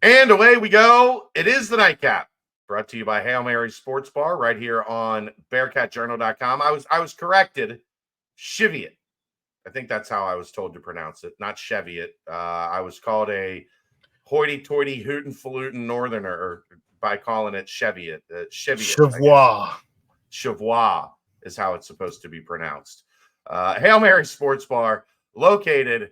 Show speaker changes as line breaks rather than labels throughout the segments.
And away we go. It is the Nightcap, brought to you by Hail Mary Sports Bar right here on BearcatJournal.com. I was corrected. Cheviot. I think that's how I was told to pronounce it, not Cheviot. I was called a hoity-toity, hootin'-falutin' northerner by calling it Cheviot. Cheviot.
Chevois.
Chevois is how it's supposed to be pronounced. Hail Mary Sports Bar, located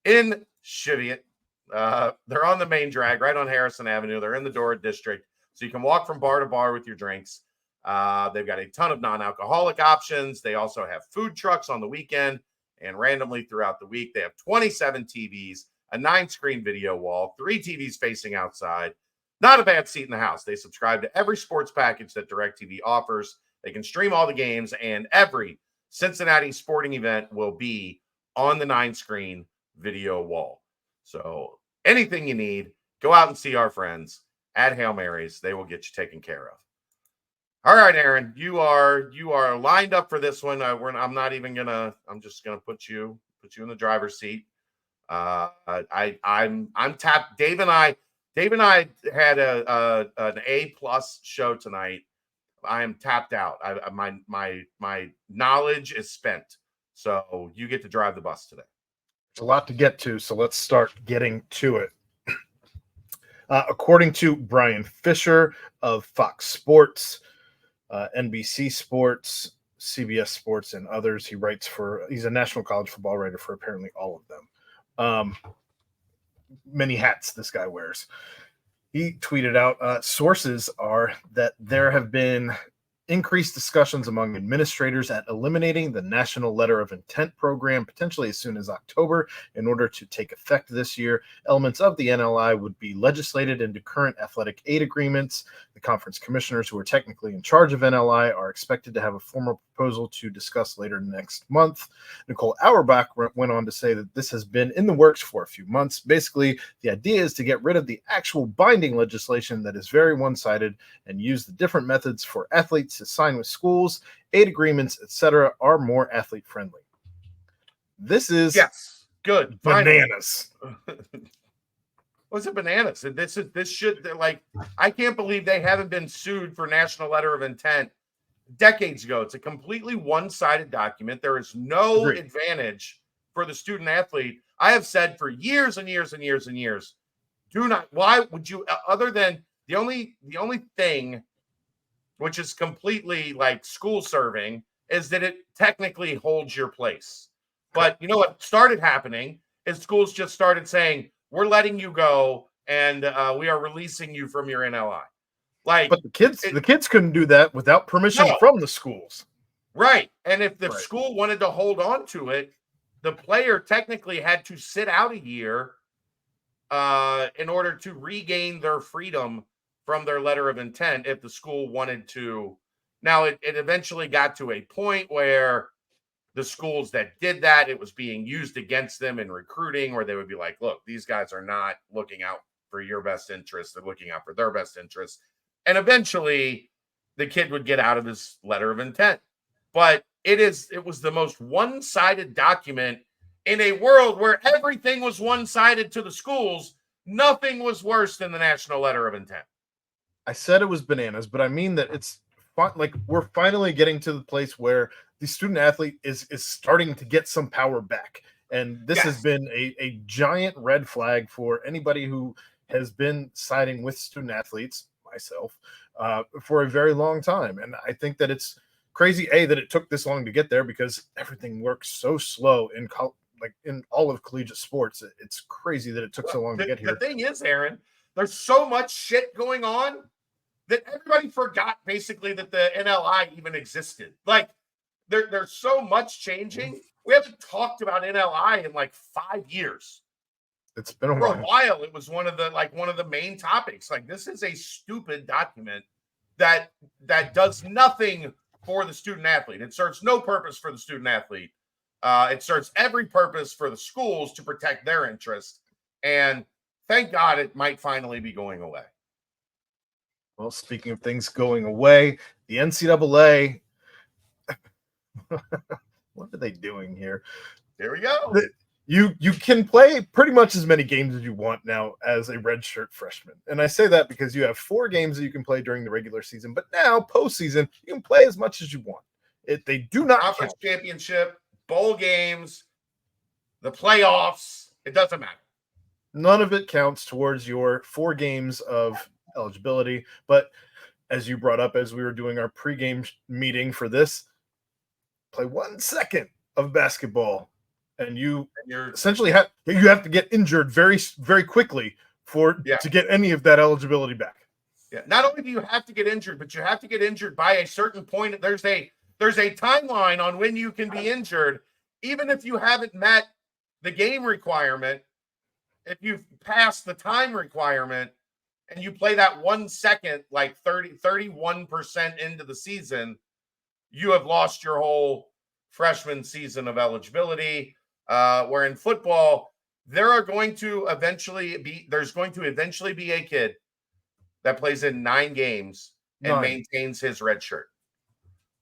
in Cheviot. They're on the main drag, right on Harrison Avenue. They're in the Dora district, so you can walk from bar to bar with your drinks. They've got a ton of non-alcoholic options. They also have food trucks on the weekend and randomly throughout the week. They have 27 TVs, a 9-screen video wall, 3 TVs facing outside. Not a bad seat in the house. They subscribe to every sports package that DirecTV offers. They can stream all the games, and every Cincinnati sporting event will be on the 9-screen video wall. So anything you need, go out and see our friends at Hail Mary's. They will get you taken care of. All right, Aaron, you are lined up for this one. I'm just gonna put you in the driver's seat. I'm tapped. Dave and I had an A+ show tonight. I am tapped out. My knowledge is spent. So you get to drive the bus today.
It's a lot to get to, so let's start getting to it. According to Brian Fisher of Fox Sports, NBC Sports, CBS Sports, and others, he's a national college football writer for apparently all of them. Many hats this guy wears. He tweeted out, sources are that there have been increased discussions among administrators at eliminating the National Letter of Intent program potentially as soon as October in order to take effect this year. Elements of the NLI would be legislated into current athletic aid agreements. The conference commissioners who are technically in charge of NLI are expected to have a formal proposal to discuss later next month. Nicole Auerbach went on to say that this has been in the works for a few months. Basically, the idea is to get rid of the actual binding legislation that is very one-sided and use the different methods for athletes to sign with schools, aid agreements, etc., are more athlete friendly. This is
good
bananas.
What's it bananas? This should I can't believe they haven't been sued for National Letter of Intent decades ago. It's a completely one-sided document. There is no advantage for the student athlete. I have said for years and years and years and years, why would you, other than the only thing which is completely like school serving, is that it technically holds your place. But you know what started happening is schools just started saying, we're letting you go and we are releasing you from your NLI.
But the kids couldn't do that without permission from the schools.
Right. And if the school wanted to hold on to it, the player technically had to sit out a year in order to regain their freedom from their letter of intent if the school wanted to. Now, it eventually got to a point where the schools that did that, it was being used against them in recruiting, where they would be like, look, these guys are not looking out for your best interest. They're looking out for their best interest. And eventually the kid would get out of his letter of intent. But it was the most one-sided document in a world where everything was one-sided to the schools. Nothing was worse than the National Letter of Intent.
I said it was bananas, but I mean that it's like we're finally getting to the place where the student athlete is starting to get some power back. And this has been a giant red flag for anybody who has been siding with student athletes, myself, for a very long time. And I think that it's crazy, that it took this long to get there, because everything works so slow in all of collegiate sports. It's crazy that it took so long to get here.
The thing is, Aaron, there's so much shit going on that everybody forgot basically that the NLI even existed. Like there's so much changing. We haven't talked about NLI in like 5 years.
It's been
For a while. It was one of the main topics. Like, this is a stupid document that does nothing for the student athlete. It serves no purpose for the student athlete. It serves every purpose for the schools to protect their interests. And thank God it might finally be going away.
Well, speaking of things going away, the NCAA, what are they doing here?
There we go.
You can play pretty much as many games as you want now as a redshirt freshman. And I say that because you have 4 games that you can play during the regular season, but now postseason, you can play as much as you want. They do not
Conference
count.
championship, bowl games, the playoffs, it doesn't matter.
None of it counts towards your 4 games of eligibility. But as you brought up, as we were doing our pregame meeting for this, play 1 second of basketball, and you're essentially have to get injured very, very quickly to get any of that eligibility back.
Yeah. Not only do you have to get injured, but you have to get injured by a certain point. There's a timeline on when you can be injured, even if you haven't met the game requirement. If you've passed the time requirement and you play that 1 second, like 31% into the season, you have lost your whole freshman season of eligibility. Where in football, there's going to eventually be a kid that plays in 9 games and maintains his red shirt.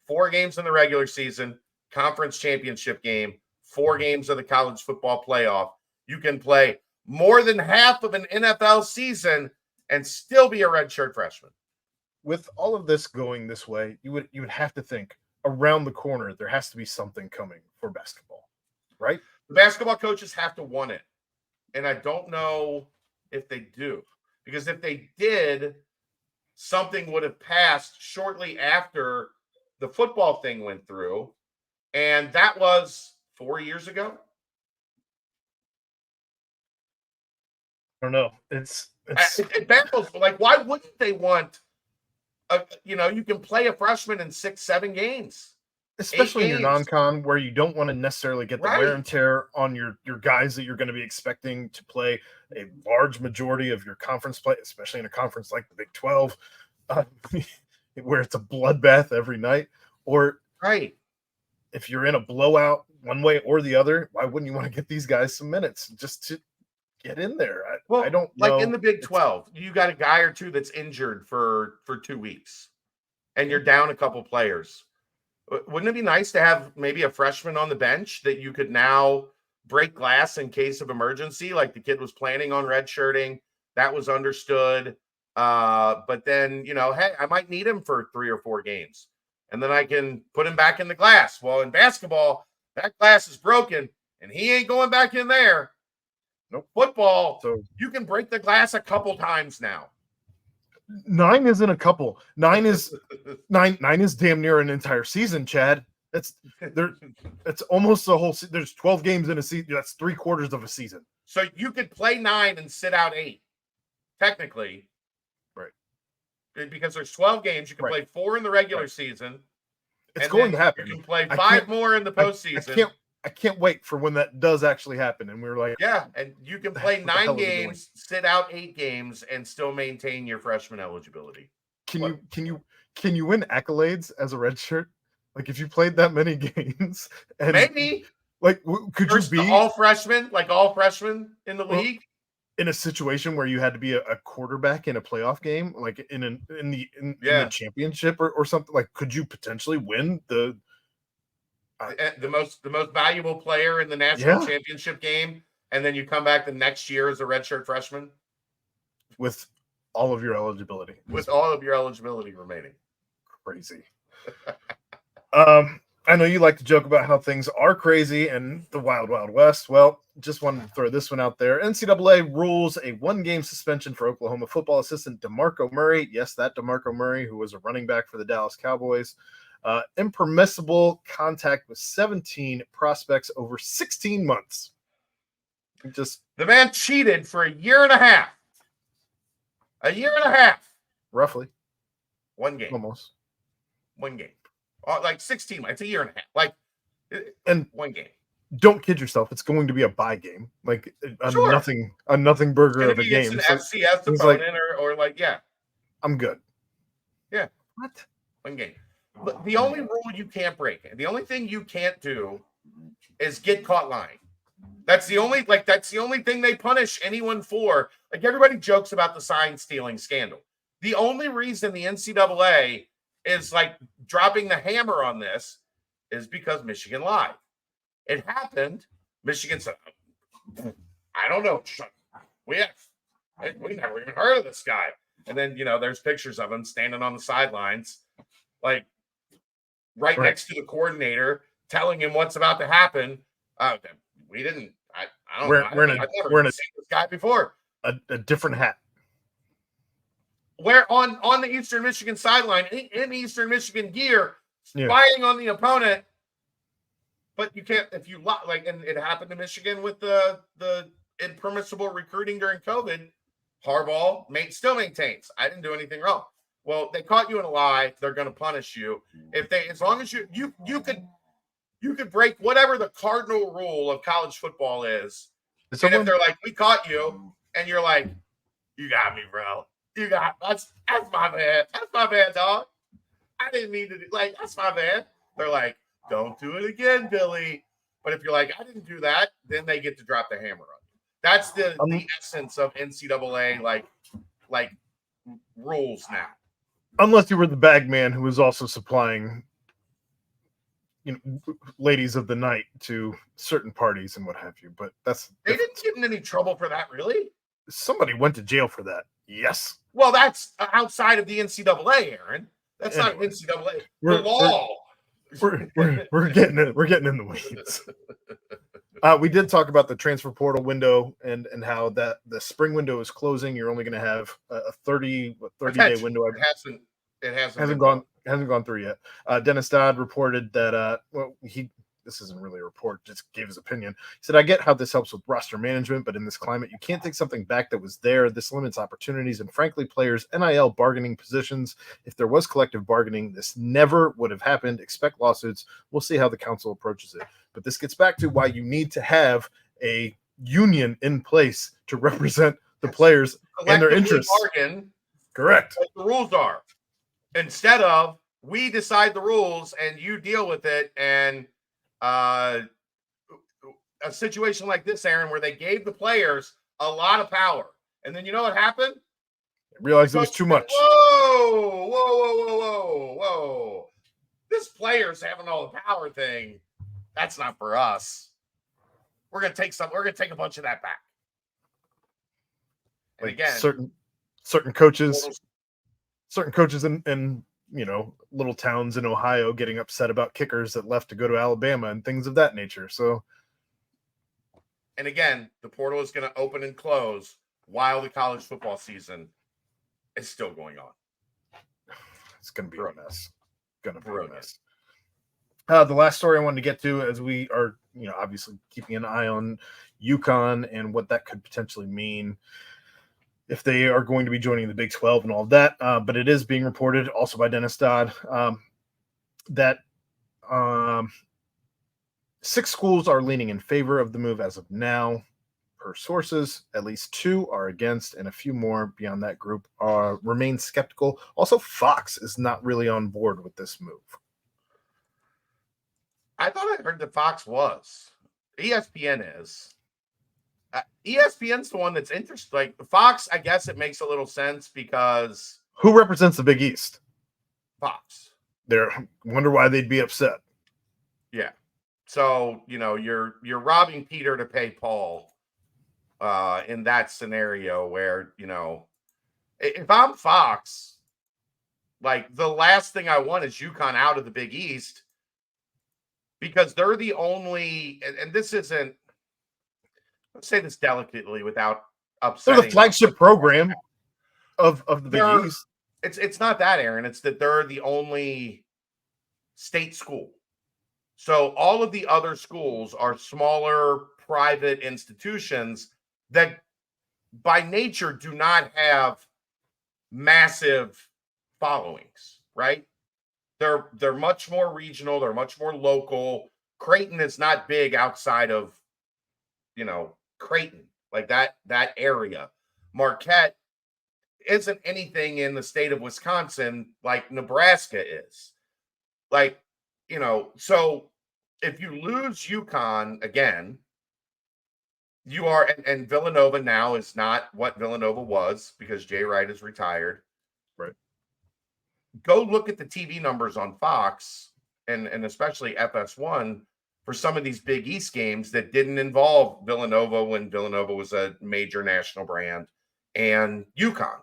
4 games in the regular season, conference championship game, 4 games of the college football playoff. You can play more than half of an NFL season and still be a redshirt freshman.
With all of this going this way, you would have to think around the corner there has to be something coming for basketball, right?
The basketball coaches have to want it, and I don't know if they do, because if they did, something would have passed shortly after the football thing went through, and that was 4 years ago.
I don't know.
It baffles. Like, why wouldn't they want? You can play a freshman in 6-7 games,
especially in your non-con, where you don't want to necessarily get the wear and tear on your guys that you're going to be expecting to play a large majority of your conference play, especially in a conference like the Big 12, where it's a bloodbath every night. Or if you're in a blowout one way or the other, why wouldn't you want to get these guys some minutes just to get in there? I don't know.
Like in the Big 12, you got a guy or two that's injured for 2 weeks, and you're down a couple players. Wouldn't it be nice to have maybe a freshman on the bench that you could now break glass in case of emergency? Like the kid was planning on redshirting. That was understood. But then, hey, I might need him for 3 or 4 games, and then I can put him back in the glass. Well, in basketball, that glass is broken, and he ain't going back in there.
Nope.
Football, so you can break the glass a couple times now.
9 isn't a couple. 9 is 9 is damn near an entire season, Chad. It's almost a whole there's 12 games in a season. That's 3/4 of a season.
So you could play 9 and sit out 8, technically.
Right.
Because there's 12 games. You can play 4 in the regular season.
It's going to happen.
You can play 5 more in the postseason.
I can't wait for when that does actually happen. And we were like,
yeah, and you can play 9 games, sit out 8 games, and still maintain your freshman eligibility.
Can you win accolades as a redshirt? Like if you played that many games, and
maybe
like could you be
all freshmen in the league
in a situation where you had to be a quarterback in a playoff game, like in the championship or something? Like, could you potentially win the
most valuable player in the national championship game, and then you come back the next year as a redshirt freshman
with all of your eligibility
remaining?
Crazy. I know you like to joke about how things are crazy and the wild, wild west. Well, just wanted to throw this one out there. NCAA rules a 1-game suspension for Oklahoma football assistant DeMarco Murray. Yes, that DeMarco Murray, who was a running back for the Dallas Cowboys. Impermissible contact with 17 prospects over 16 months.
The man cheated for a year and a half.
Roughly.
1 game.
Almost.
1 game. Like 16 months. It's a year and a half.
And
1 game.
Don't kid yourself. It's going to be a bye game. Like a nothing burger of a game.
It's an FCS opponent or
I'm good.
Yeah.
What?
1 game. But the only rule you can't break, the only thing you can't do is get caught lying. That's the only thing they punish anyone for. Like everybody jokes about the sign stealing scandal. The only reason the NCAA is dropping the hammer on this is because Michigan lied. It happened. Michigan said, I don't know. We never even heard of this guy. And then, there's pictures of him standing on the sidelines, like right next to the coordinator, telling him what's about to happen. We didn't. I don't know. I've never seen this guy before.
A different hat.
Where on the Eastern Michigan sideline in Eastern Michigan gear, spying on the opponent. But you can't, if you and it happened to Michigan with the impermissible recruiting during COVID. Harbaugh still maintains, I didn't do anything wrong. Well, they caught you in a lie. They're going to punish you as long as you could break whatever the cardinal rule of college football is. And if they're like, we caught you, and you're like, you got me, bro. That's my bad. That's my bad, dog. I didn't mean to that's my bad. They're like, don't do it again, Billy. But if you're like, I didn't do that, then they get to drop the hammer on you. That's the essence of NCAA like rules now.
Unless you were the bag man who was also supplying ladies of the night to certain parties and what have you. But
they didn't get in any trouble for that, really.
Somebody went to jail for that. Yes.
Well, that's outside of the NCAA, Aaron. That's not NCAA. The law.
We're getting in the weeds. We did talk about the transfer portal window and how that the spring window is closing. You're only going to have a 30-day window.
It
hasn't gone through yet. Dennis Dodd reported that this isn't really a report, just gave his opinion. He said, I get how this helps with roster management, but in this climate, you can't take something back that was there. This limits opportunities and, frankly, players' NIL bargaining positions. If there was collective bargaining, this never would have happened. Expect lawsuits. We'll see how the council approaches it. But this gets back to why you need to have a union in place to represent the players and their interests.
Bargain,
correct.
What the rules are. Instead of, we decide the rules and you deal with it, and a situation like this, Aaron, where they gave the players a lot of power, and then you know what happened?
I realized it was too much.
Whoa! This players having all the power thing, that's not for us. We're gonna take a bunch of that back. And again,
certain coaches in little towns in Ohio getting upset about kickers that left to go to Alabama and things of that nature. So,
and again, the portal is going to open and close while the college football season is still going on.
It's going to be a mess. The last story I wanted to get to, as we are, obviously keeping an eye on Yukon and what that could potentially mean if they are going to be joining the Big 12 and all of that. But it is being reported also by Dennis Dodd that 6 schools are leaning in favor of the move as of now. Per sources, at least 2 are against, and a few more beyond that group remain skeptical. Also, Fox is not really on board with this move.
I thought I heard that Fox was. ESPN is. ESPN's the one that's interested. Like Fox, I guess it makes a little sense because
who represents the Big East?
Fox.
Wonder why they'd be upset.
Yeah. So you're robbing Peter to pay Paul. In that scenario, where if I'm Fox, like the last thing I want is Yukon out of the Big East, because they're the only, and this isn't. Let's say this delicately without upsetting.
They're the flagship program of the Big East.
It's not that, Aaron. It's that they're the only state school. So all of the other schools are smaller private institutions that by nature do not have massive followings, right? They're much more regional, they're much more local. Creighton is not big outside of Creighton, like that area. Marquette isn't anything in the state of Wisconsin like Nebraska is. Like, so if you lose Yukon again, you are, and Villanova now is not what Villanova was because Jay Wright is retired.
Right.
Go look at the TV numbers on Fox and especially FS1 for some of these Big East games that didn't involve Villanova when Villanova was a major national brand and Yukon.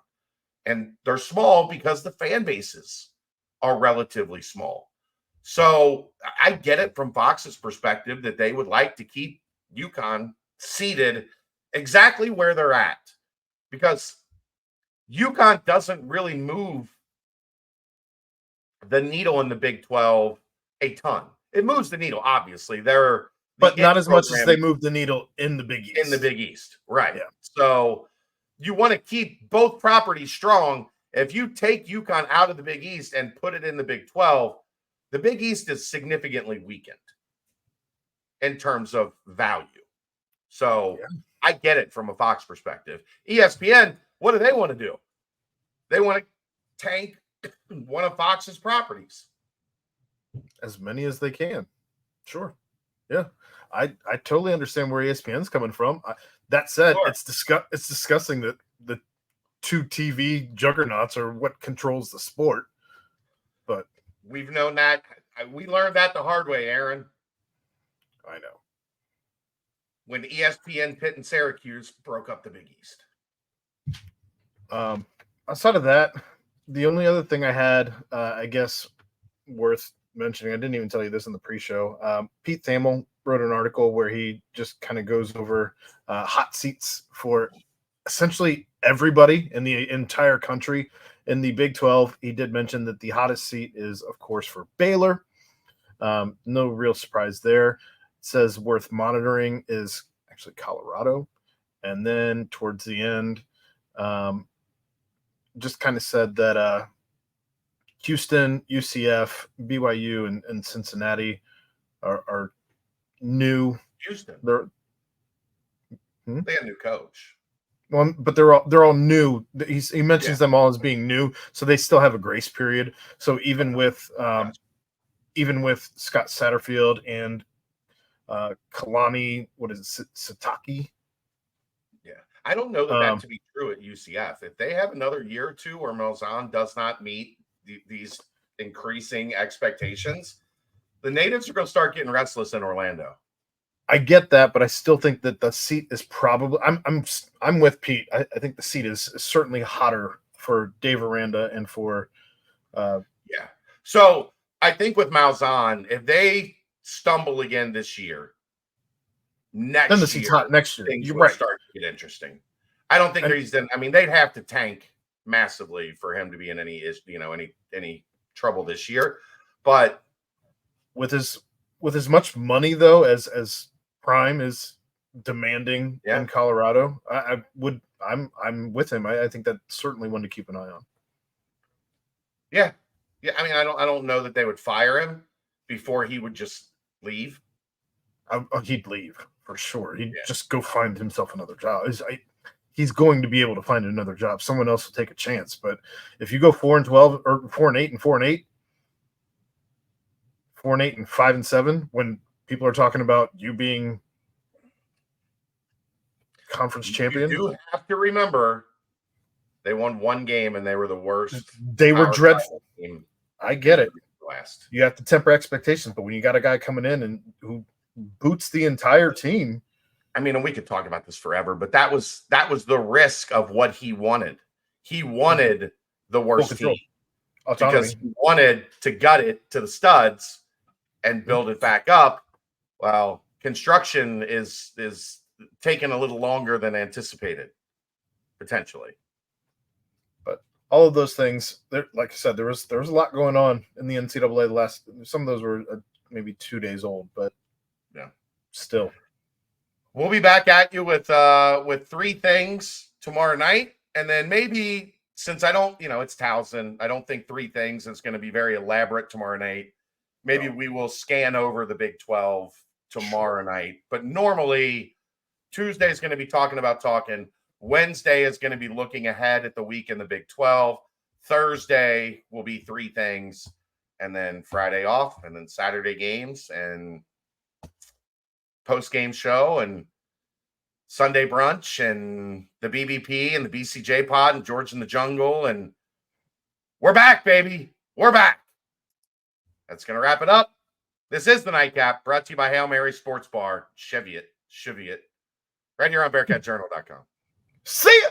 And they're small because the fan bases are relatively small. So I get it from Fox's perspective that they would like to keep Yukon seated exactly where they're at, because Yukon doesn't really move the needle in the Big 12 a ton. It moves the needle, obviously. They're
but not as much as they move the needle in the Big East.
In the Big East, right.
Yeah.
So you want to keep both properties strong. If you take Yukon out of the Big East and put it in the Big 12, the Big East is significantly weakened in terms of value. So I get it from a Fox perspective. ESPN, what do they want to do? They want to tank one of Fox's properties.
As many as they can. Sure. Yeah. I totally understand where ESPN's coming from. That said, sure. It's disgusting that the two TV juggernauts are what controls the sport. But
we've known that. We learned that the hard way, Aaron.
I know.
When ESPN, Pitt, and Syracuse broke up the Big East.
Outside of that, the only other thing I had, I guess, worth mentioning, I didn't even tell you this in the pre-show. Pete Thamel wrote an article where he just kind of goes over hot seats for essentially everybody in the entire country. In the Big 12, he did mention that the hottest seat is, of course, for Baylor. No real surprise there. It says worth monitoring is actually Colorado. And then towards the end, just kind of said that Houston, UCF, BYU, and Cincinnati are new.
Houston.
They
have a new coach.
Well, but they're all new. He mentions them all as being new, so they still have a grace period. So even with Scott Satterfield and Kalani, what is it, Sataki?
Yeah, I don't know that to be true at UCF. If they have another year or two where Malzahn does not meet these increasing expectations, the natives are going to start getting restless in Orlando.
I get that, but I still think that the seat is probably. I'm with Pete. I think the seat is certainly hotter for Dave Aranda and for.
Yeah. So I think with Malzahn, if they stumble again this year,
then the seat's hot next year.
Things
You're
would
right.
Start to get interesting. I don't think he's in. I mean, they'd have to tank massively for him to be in any trouble this year. But
with as much money though as Prime is demanding in Colorado, I'm with him. I think that's certainly one to keep an eye on.
Yeah. I mean, I don't know that they would fire him before he would just leave.
He'd leave for sure. He'd just go find himself another job. He's going to be able to find another job. Someone else will take a chance. But if you go 4-12 or 4-8 and 4-8, 4-8 and 5-7, when people are talking about you being conference champion,
you do have to remember they won one game and they were the worst.
They were dreadful. I get it. You have to temper expectations, but when you got a guy coming in and who boots the entire team.
I mean, and we could talk about this forever, but that was the risk of what he wanted. He wanted the worst team because he wanted to gut it to the studs and build it back up. Well, construction is taking a little longer than anticipated, potentially.
But all of those things, like I said, there was a lot going on in the NCAA. Some of those were maybe 2 days old, but
yeah,
still.
We'll be back at you with three things tomorrow night, and then maybe since I don't, it's Towson, I don't think three things is going to be very elaborate tomorrow night. Maybe we will scan over the Big 12 tomorrow night, but normally Tuesday is going to be talking. Wednesday is going to be looking ahead at the week in the Big 12. Thursday will be three things, and then Friday off, and then Saturday games and post-game show and Sunday brunch and the BBP and the BCJ pod and George in the Jungle. And we're back, baby. We're back. That's going to wrap it up. This is the Nightcap, brought to you by Hail Mary Sports Bar, Cheviot, right here on BearcatJournal.com.
See ya.